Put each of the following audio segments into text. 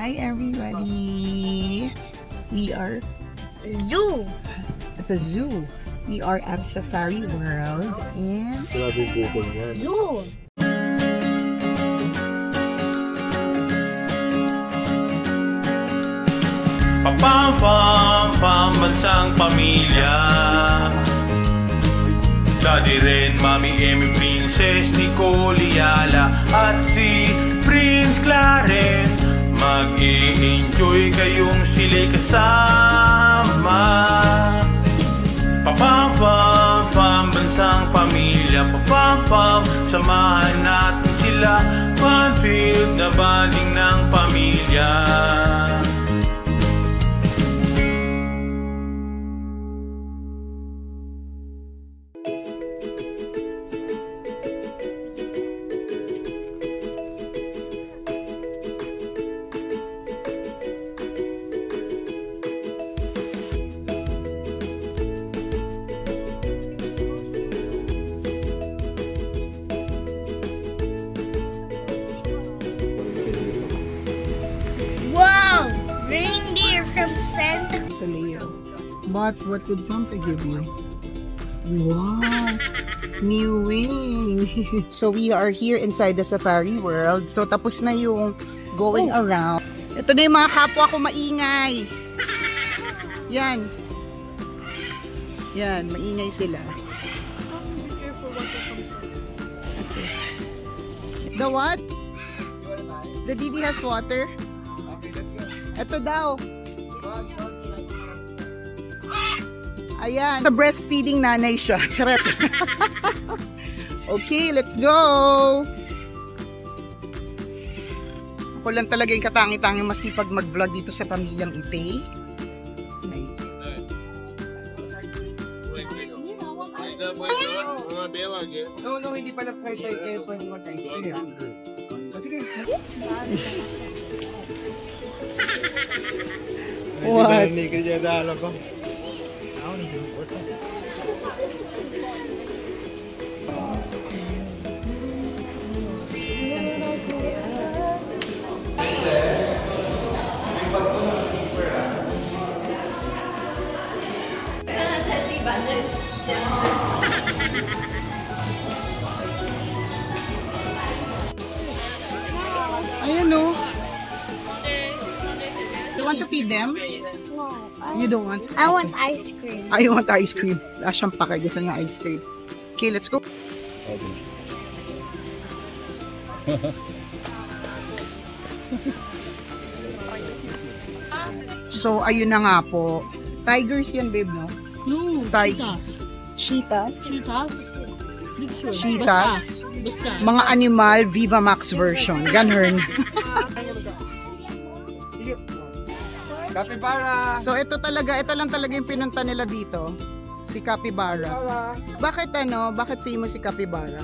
Hi everybody! We are Zoo! at the zoo. We are at Safari World and Zoo! Papam-pam-pam, bansang pamilya. Daddy Ren, Mami Emmy, Princess Nicole Yala at si Prince Clarence. Mag-i-enjoy kayong sila'y kasama. Papam-pam-pam, bansang pamilya. Papam-pam, samahan natin sila. Fun-filled na banding ng pamilya. Reindeer from Santa. But what did Santa give you? Wow! New wing! So we are here inside the Safari World. So tapos na yung going around. Ito na yung mga kapwa ko maingay. Yan. Yan, maingay sila. Okay. The what? The Didi has water? Ito daw. Ayan. The breastfeeding nanay siya. Charot. Okay, let's go. Ako lang talaga yung katangi-tangi masipag mag-vlog dito sa pamilyang Ite. No, hindi pala kayo pwede mag-ice cream. Sige. What? Ayan o. You want to feed them? No. You don't want? I want ice cream. I want ice cream. Wala siyang pakay. Gusto niya ice cream. Okay, let's go. So, ayun na nga po. Tigers yan, babe, no? No, Tigers. Cheetahs? Cheetahs? Sure. Cheetahs. Basta. Mga animal, Viva Max version. Ganun. Capybara! So, ito lang talaga yung pinunta nila dito. Si Capybara. Bakit bakit famous si Capybara?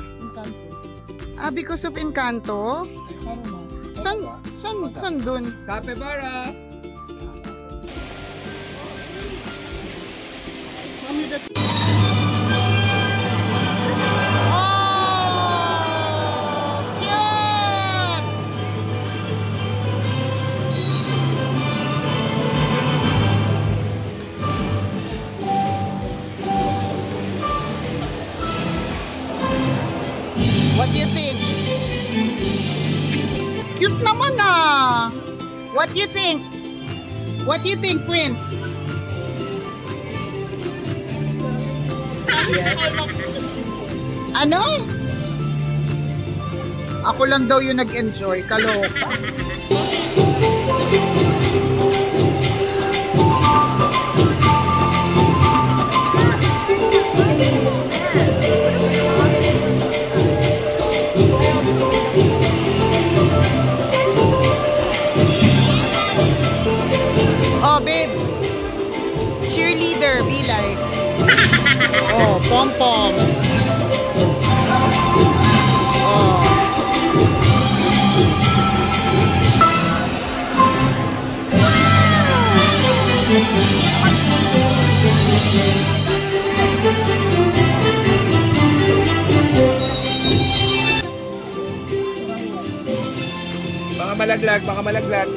Because of Encanto? San dun? Capybara! What do you think? Cute naman ah! What do you think? What do you think, Prince? Yes. Ano? Ako lang daw yung nag-enjoy. Kaloka. Oh, babe. Cheerleader, be like. Oh, pom-poms. Oh. Baka malaglag, baka malaglag.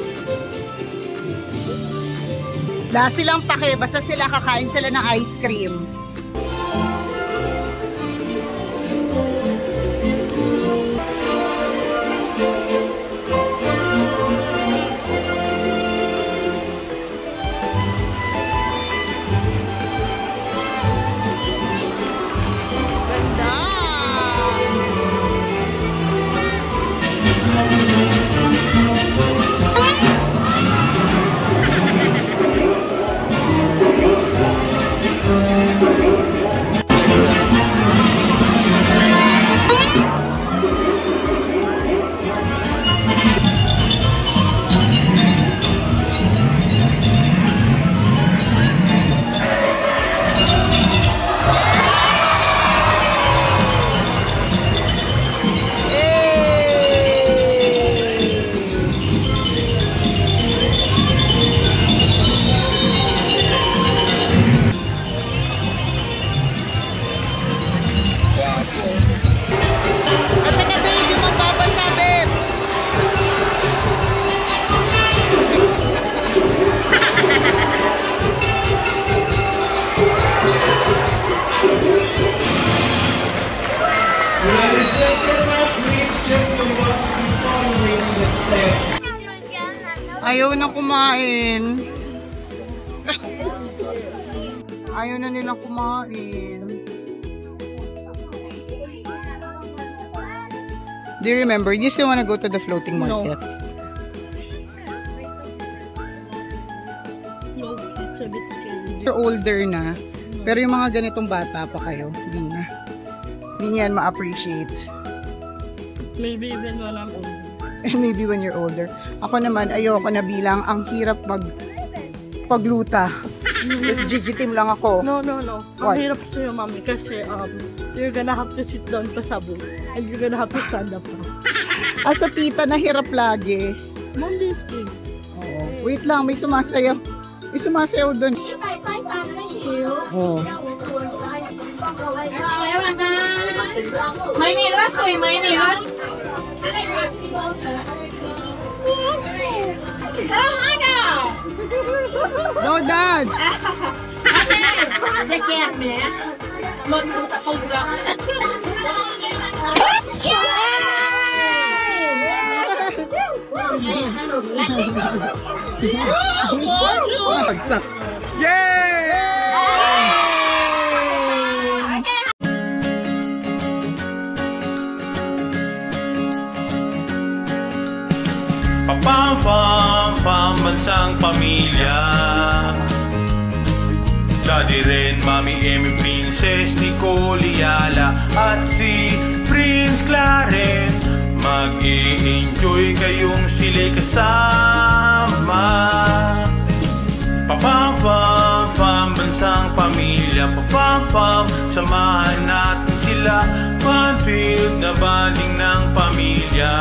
Wala silang pake, basta sila kakain sila ng ice cream. Ayaw na kumain. Ayaw na nilang kumain. Do you remember? Do you still want to go to the floating market? No, it's a bit scary. You're older na. Pero yung mga ganitong bata pa kayo, hindi na. Hindi yan ma-appreciate. Maybe even when I'm old. Maybe when you're older. Ako naman, ayoko na bilang ang hirap pagluta. Tapos gigitim lang ako. No. What? Ang hirap sa'yo, mami, kasi you're gonna have to sit down pa sabon. And you're gonna have to stand up pa. As a tita, nahirap lagi. Mom, these kids. Oo. Wait lang, may sumasayaw. May sumasayaw doon. Oo. May niras eh, may niras. No, Dad! Ada kaya niya. Magluta pa ulang. Bagsak! Yay! Pambansang pamilya. Daddy Ren, Mami Emmy, Princess Nicole Yala at si Prince Clarence. Mag-i-enjoy kayong sila'y kasama. Pambansang pamilya. Samahan natin sila. Fun-filled na banding ng pamilya.